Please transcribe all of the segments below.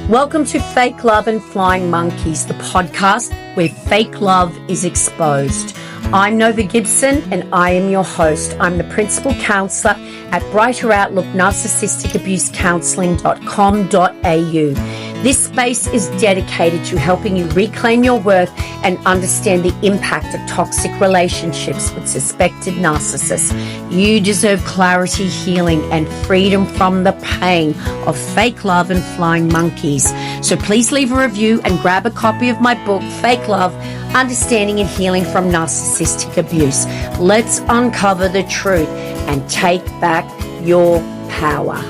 Welcome to Fake Love and Flying Monkeys, the podcast where fake love is exposed. I'm Nova Gibson and I am your host. I'm the principal counsellor at Brighter Outlook Narcissistic Abuse Counselling.com.au. This space is dedicated to helping you reclaim your worth and understand the impact of toxic relationships with suspected narcissists. You deserve clarity, healing, and freedom from the pain of fake love and flying monkeys. So please leave a review and grab a copy of my book, Fake Love, Understanding and Healing from Narcissistic Abuse. Let's uncover the truth and take back your power.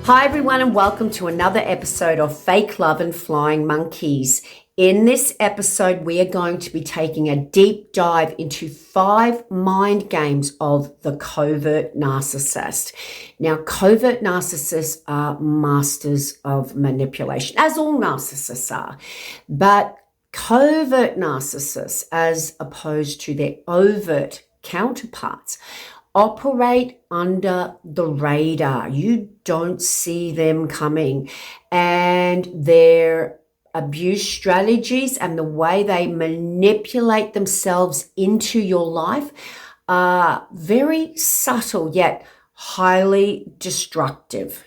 Hi everyone, and welcome to another episode of Fake Love and Flying Monkeys. In this episode, we are going to be taking a deep dive into 5 mind games of the covert narcissist. Now, covert narcissists are masters of manipulation, as all narcissists are. But covert narcissists, as opposed to their overt counterparts, operate under the radar. You don't see them coming, and their abuse strategies and the way they manipulate themselves into your life are very subtle yet highly destructive.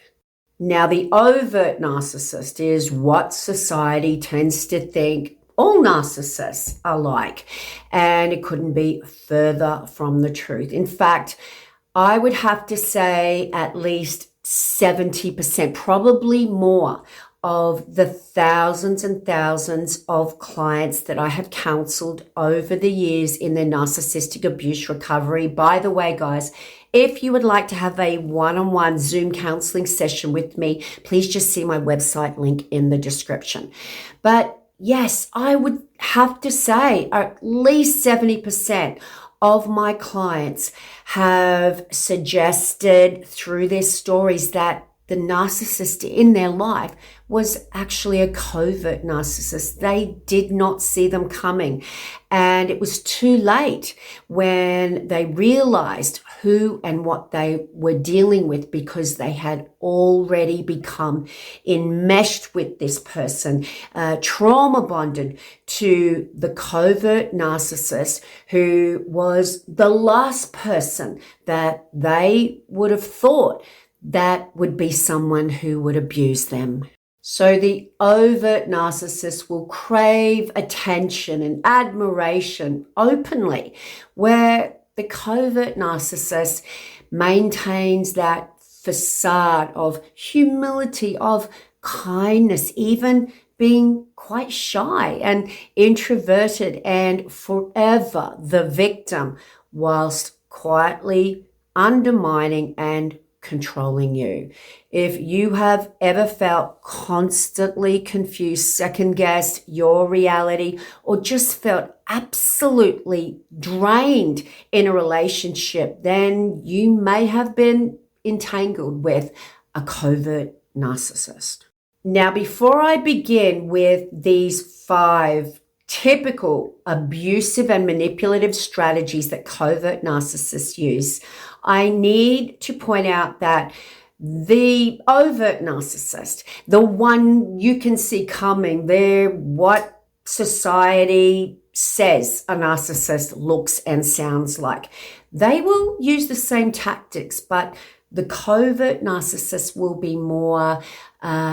Now, the overt narcissist is what society tends to think all narcissists are like, and it couldn't be further from the truth. In fact, I would have to say at least 70%, probably more, of the thousands and thousands of clients that I have counseled over the years in their narcissistic abuse recovery. By the way, guys, if you would like to have a one-on-one Zoom counseling session with me, please just see my website link in the description. But yes, I would have to say at least 70% of my clients have suggested through their stories that the narcissist in their life was actually a covert narcissist. They did not see them coming. And it was too late when they realized who and what they were dealing with, because they had already become enmeshed with this person, trauma bonded to the covert narcissist, who was the last person that they would have thought that would be someone who would abuse them. So the overt narcissist will crave attention and admiration openly, where the covert narcissist maintains that facade of humility, of kindness, even being quite shy and introverted and forever the victim, whilst quietly undermining and controlling you. If you have ever felt constantly confused, second-guessed your reality, or just felt absolutely drained in a relationship, then you may have been entangled with a covert narcissist. Now, before I begin with these 5 typical abusive and manipulative strategies that covert narcissists use, I need to point out that the overt narcissist, the one you can see coming, they're what society says a narcissist looks and sounds like. They will use the same tactics, but the covert narcissist will be more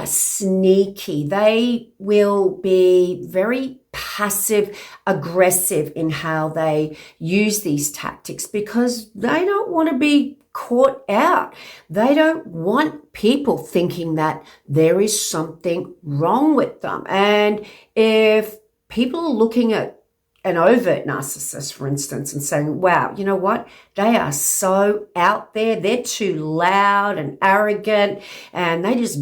sneaky. They will be very passive aggressive in how they use these tactics, because they don't want to be caught out. They don't want people thinking that there is something wrong with them. And if people are looking at an overt narcissist, for instance, and saying, wow, you know what? They are so out there. They're too loud and arrogant, and they just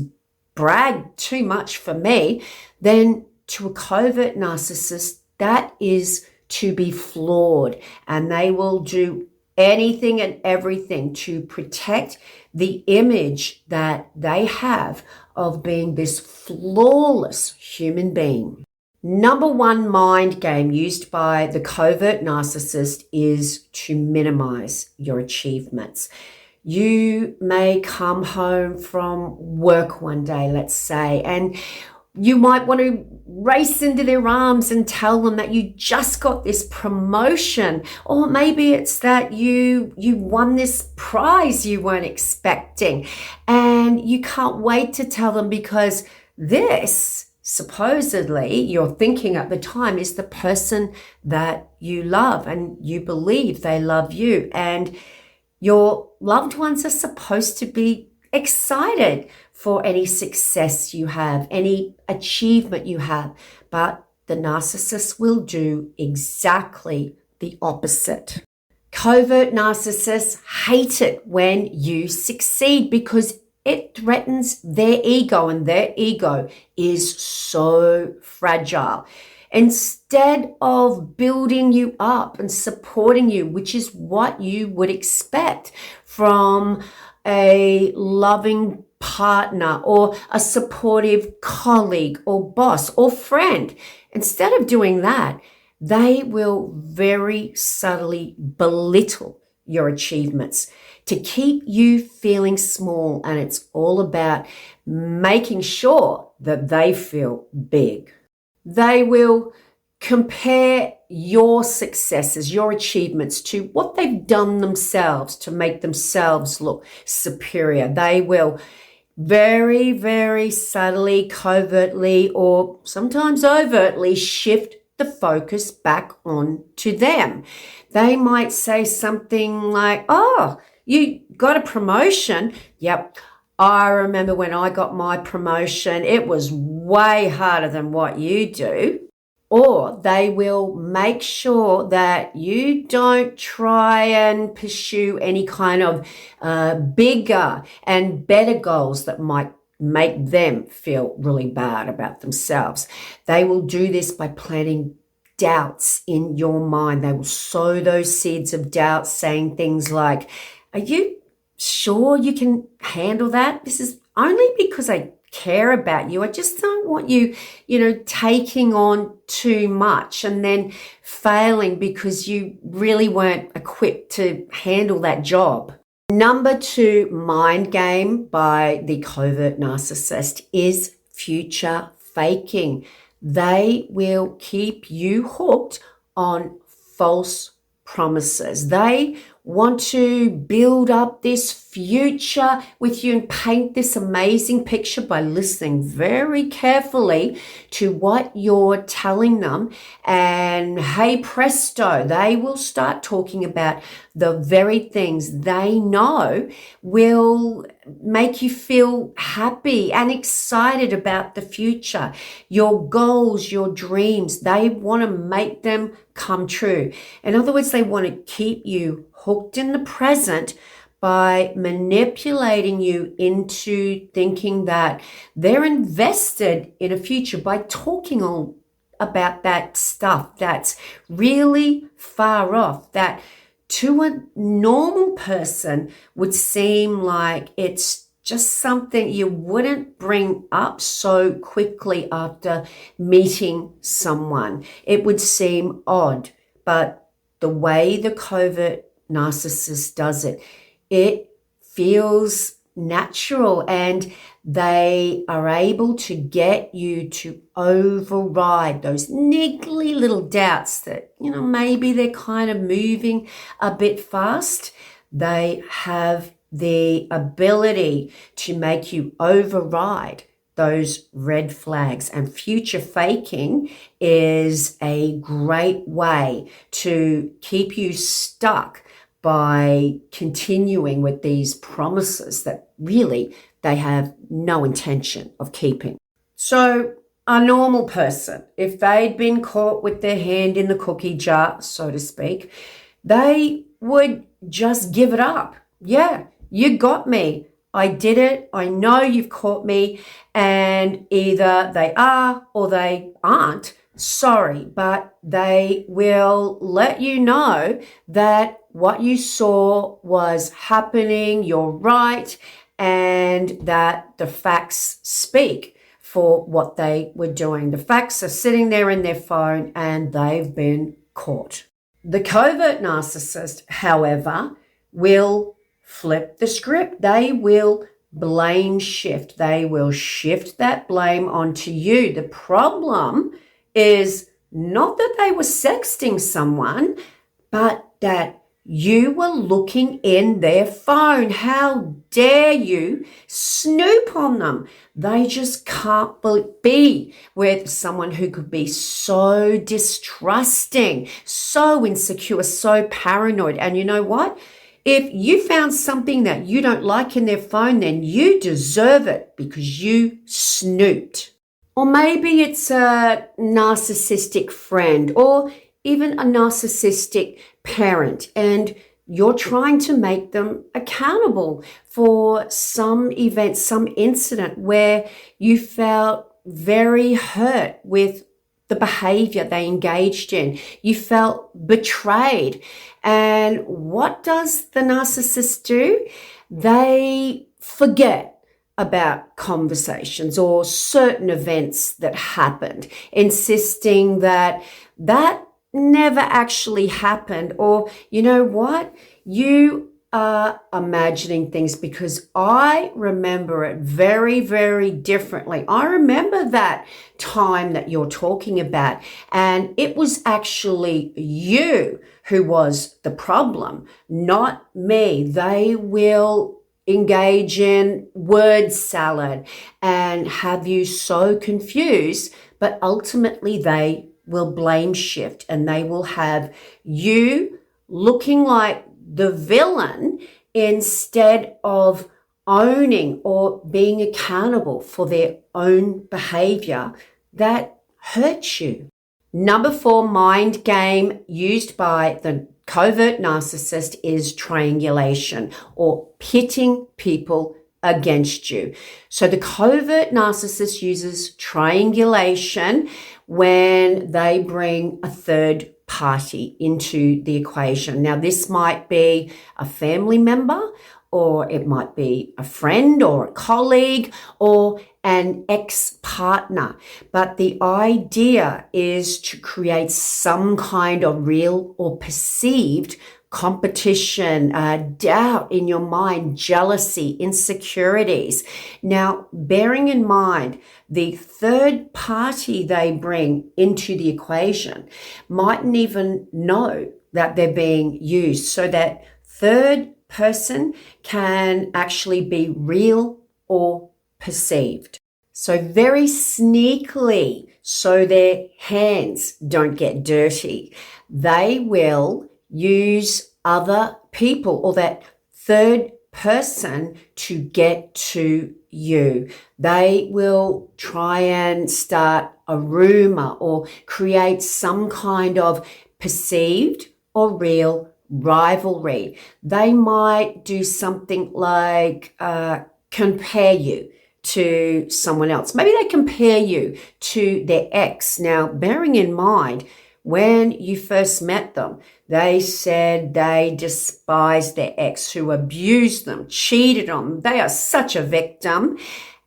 brag too much for me. Then to a covert narcissist, that is to be flawed, and they will do anything and everything to protect the image that they have of being this flawless human being. Number 1 mind game used by the covert narcissist is to minimize your achievements. You may come home from work one day, let's say, and you might want to race into their arms and tell them that you just got this promotion, or maybe it's that you won this prize you weren't expecting, and you can't wait to tell them because this, supposedly, you're thinking at the time, is the person that you love and you believe they love you, and your loved ones are supposed to be excited for any success you have, any achievement you have. But the narcissist will do exactly the opposite. Covert narcissists hate it when you succeed because it threatens their ego, and their ego is so fragile. Instead of building you up and supporting you, which is what you would expect from a loving partner or a supportive colleague or boss or friend, instead of doing that, they will very subtly belittle your achievements to keep you feeling small. And it's all about making sure that they feel big. They will compare your successes, your achievements to what they've done themselves to make themselves look superior. They will very, very subtly, covertly, or sometimes overtly shift the focus back on to them. They might say something like, "Oh, you got a promotion?" "Yep. I remember when I got my promotion, it was way harder than what you do." Or they will make sure that you don't try and pursue any kind of bigger and better goals that might make them feel really bad about themselves. They will do this by planting doubts in your mind. They will sow those seeds of doubt, saying things like, "Are you sure you can handle that? This is only because I care about you. I just don't want you, taking on too much and then failing because you really weren't equipped to handle that job." Number 2 mind game by the covert narcissist is future faking. They will keep you hooked on false promises. They want to build up this future with you and paint this amazing picture by listening very carefully to what you're telling them. And hey presto, they will start talking about the very things they know will make you feel happy and excited about the future. Your goals, your dreams, they want to make them come true. In other words, they want to keep you hooked in the present by manipulating you into thinking that they're invested in a future by talking all about that stuff that's really far off, that to a normal person would seem like it's just something you wouldn't bring up so quickly after meeting someone. It would seem odd, but the way the covert narcissist does it, it feels natural, and they are able to get you to override those niggly little doubts that, maybe they're kind of moving a bit fast. They have the ability to make you override those red flags, and future faking is a great way to keep you stuck by continuing with these promises that really they have no intention of keeping. So a normal person, if they'd been caught with their hand in the cookie jar, so to speak, they would just give it up. Yeah, you got me. I did it. I know you've caught me. And either they are or they aren't sorry, but they will let you know that what you saw was happening, you're right, and that the facts speak for what they were doing. The facts are sitting there in their phone and they've been caught. The covert narcissist, however, will flip the script. They will blame shift. They will shift that blame onto you. The problem is not that they were sexting someone, but that you were looking in their phone. How dare you snoop on them? They just can't be with someone who could be so distrusting, so insecure, so paranoid. And you know what? If you found something that you don't like in their phone, then you deserve it because you snooped. Or maybe it's a narcissistic friend or even a narcissistic parent, and you're trying to make them accountable for some event, some incident where you felt very hurt with the behavior they engaged in. You felt betrayed. And what does the narcissist do? They forget about conversations or certain events that happened, insisting that never actually happened. Or, you know what? You are imagining things because I remember it very, very differently. I remember that time that you're talking about, and it was actually you who was the problem, not me. They will engage in word salad and have you so confused, but ultimately they will blame shift and they will have you looking like the villain instead of owning or being accountable for their own behavior that hurts you. Number 4 mind game used by the covert narcissist is triangulation, or pitting people against you. So the covert narcissist uses triangulation when they bring a third party into the equation. Now, this might be a family member, or it might be a friend or a colleague or an ex-partner. But the idea is to create some kind of real or perceived competition, doubt in your mind, jealousy, insecurities. Now, bearing in mind, the third party they bring into the equation mightn't even know that they're being used. So that third person can actually be real or perceived. So very sneakily, so their hands don't get dirty, they will use other people or that third person to get to you. They will try and start a rumor or create some kind of perceived or real rivalry. They might do something like compare you to someone else. Maybe they compare you to their ex. Now, bearing in mind, when you first met them, they said they despised their ex who abused them, cheated on them. They are such a victim.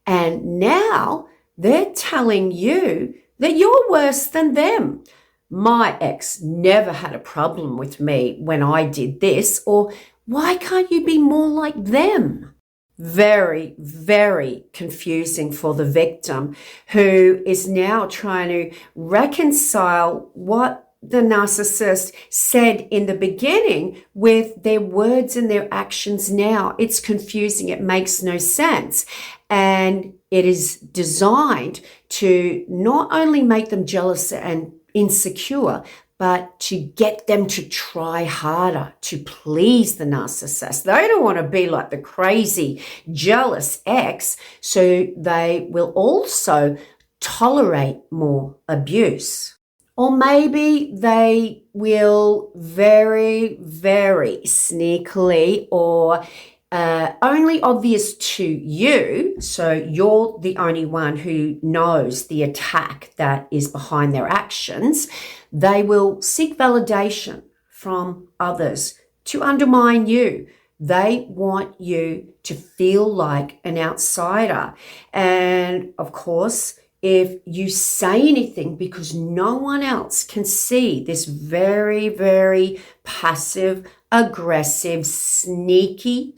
And now they're telling you that you're worse than them. My ex never had a problem with me when I did this, or why can't you be more like them? Very, very confusing for the victim, who is now trying to reconcile what the narcissist said in the beginning with their words and their actions now. It's confusing. It makes no sense. And it is designed to not only make them jealous and insecure, but to get them to try harder to please the narcissist. They don't want to be like the crazy, jealous ex, so they will also tolerate more abuse. Or maybe they will very, very sneakily or only obvious to you, so you're the only one who knows the attack that is behind their actions. They will seek validation from others to undermine you. They want you to feel like an outsider. And of course, if you say anything because no one else can see this very, very passive, aggressive, sneaky,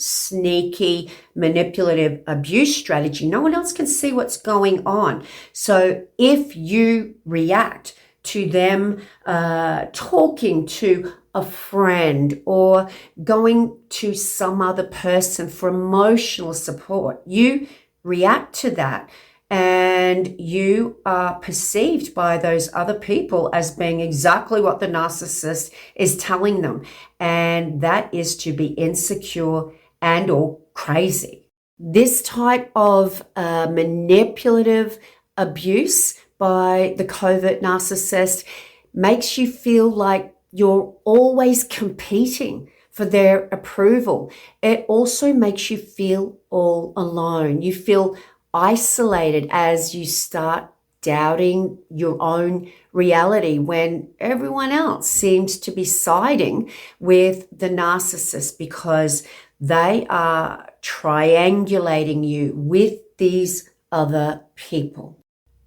manipulative abuse strategy. No one else can see what's going on. So if you react to them talking to a friend or going to some other person for emotional support, you react to that and you are perceived by those other people as being exactly what the narcissist is telling them. And that is to be insecure and or crazy. This type of manipulative abuse by the covert narcissist makes you feel like you're always competing for their approval. It also makes you feel all alone. You feel isolated as you start doubting your own reality when everyone else seems to be siding with the narcissist because they are triangulating you with these other people.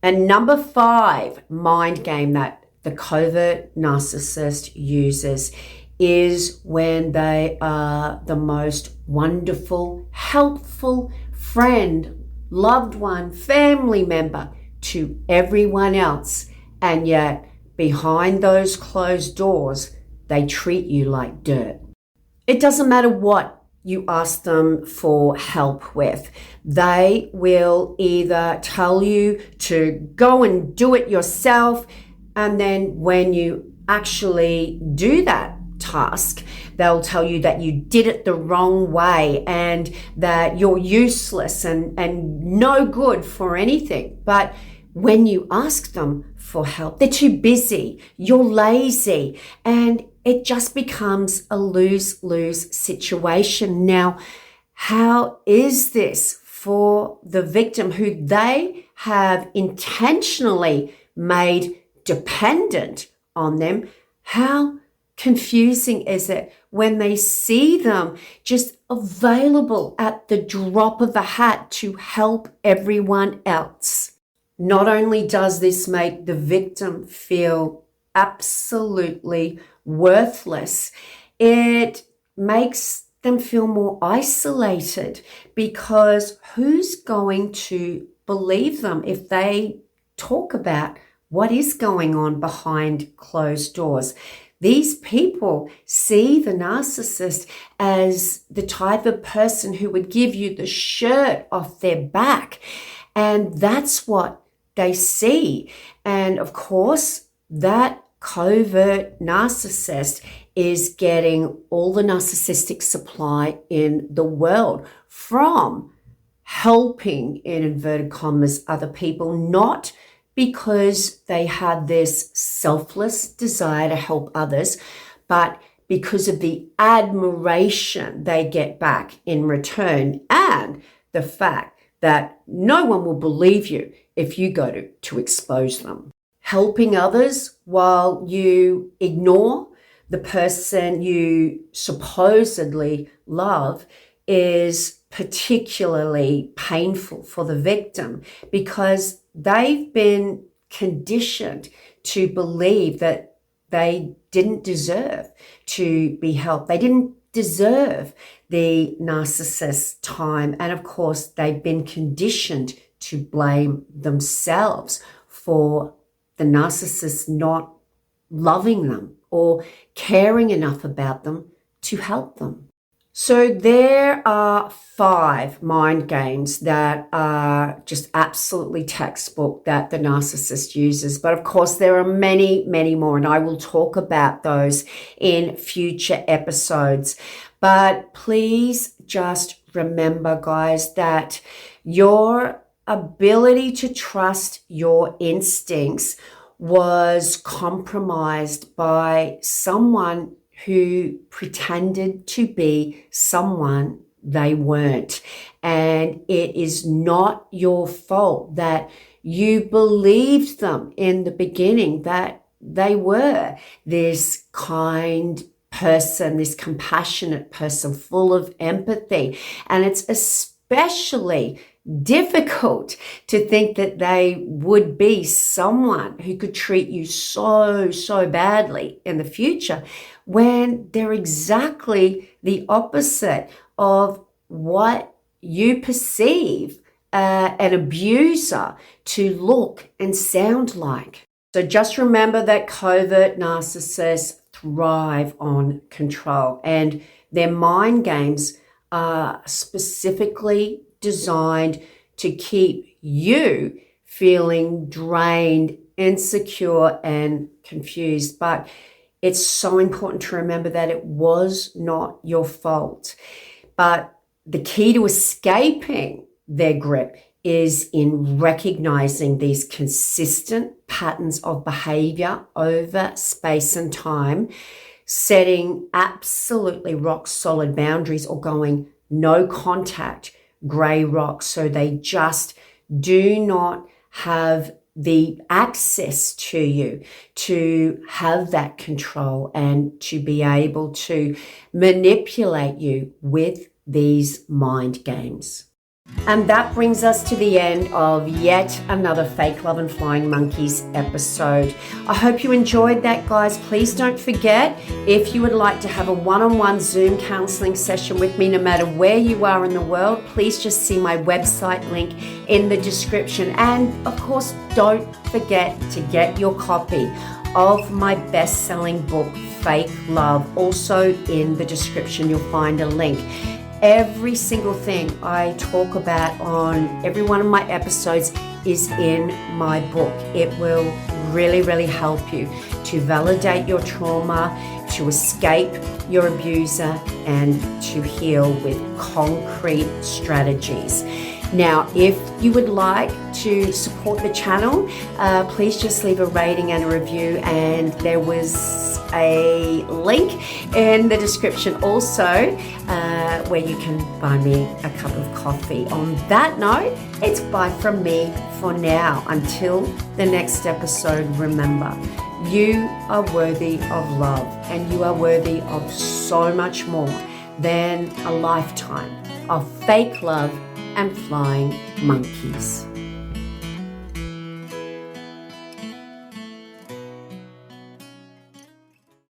And number 5 mind game that the covert narcissist uses is when they are the most wonderful, helpful friend, loved one, family member to everyone else. And yet behind those closed doors, they treat you like dirt. It doesn't matter what you ask them for help with. They will either tell you to go and do it yourself, and then when you actually do that task, they'll tell you that you did it the wrong way and that you're useless and no good for anything. But when you ask them for help, they're too busy, you're lazy, and it just becomes a lose-lose situation. Now, how is this for the victim who they have intentionally made dependent on them? How confusing is it when they see them just available at the drop of a hat to help everyone else? Not only does this make the victim feel absolutely worthless, it makes them feel more isolated, because who's going to believe them if they talk about what is going on behind closed doors? These people see the narcissist as the type of person who would give you the shirt off their back. And that's what they see. And of course, that covert narcissist is getting all the narcissistic supply in the world from helping, in inverted commas, other people, not because they had this selfless desire to help others, but because of the admiration they get back in return, and the fact that no one will believe you if you go to expose them. Helping others while you ignore the person you supposedly love is particularly painful for the victim, because they've been conditioned to believe that they didn't deserve to be helped. They didn't deserve the narcissist's time. And of course, they've been conditioned to blame themselves for the narcissist not loving them or caring enough about them to help them. So there are 5 mind games that are just absolutely textbook that the narcissist uses. But of course, there are many, many more, and I will talk about those in future episodes. But please just remember, guys, that your ability to trust your instincts was compromised by someone who pretended to be someone they weren't. And it is not your fault that you believed them in the beginning that they were this kind person, this compassionate person full of empathy. And it's especially difficult to think that they would be someone who could treat you so badly in the future when they're exactly the opposite of what you perceive an abuser to look and sound like. So just remember that covert narcissists thrive on control, and their mind games are specifically designed to keep you feeling drained, insecure, and confused. But it's so important to remember that it was not your fault. But the key to escaping their grip is in recognizing these consistent patterns of behavior over space and time, setting absolutely rock solid boundaries, or going no contact, gray rock, so they just do not have the access to you to have that control and to be able to manipulate you with these mind games. And that brings us to the end of yet another Fake Love and Flying Monkeys episode. I hope you enjoyed that, guys. Please don't forget, if you would like to have a one-on-one Zoom counseling session with me, no matter where you are in the world, please just see my website link in the description. And of course, don't forget to get your copy of my best-selling book, Fake Love. Also in the description, you'll find a link. Every single thing I talk about on every one of my episodes is in my book. It will really, really help you to validate your trauma, to escape your abuser, and to heal with concrete strategies. Now, if you would like to support the channel, please just leave a rating and a review, and there was a link in the description also where you can buy me a cup of coffee. On that note, it's bye from me for now. Until the next episode, remember, you are worthy of love, and you are worthy of so much more than a lifetime of fake love and flying monkeys.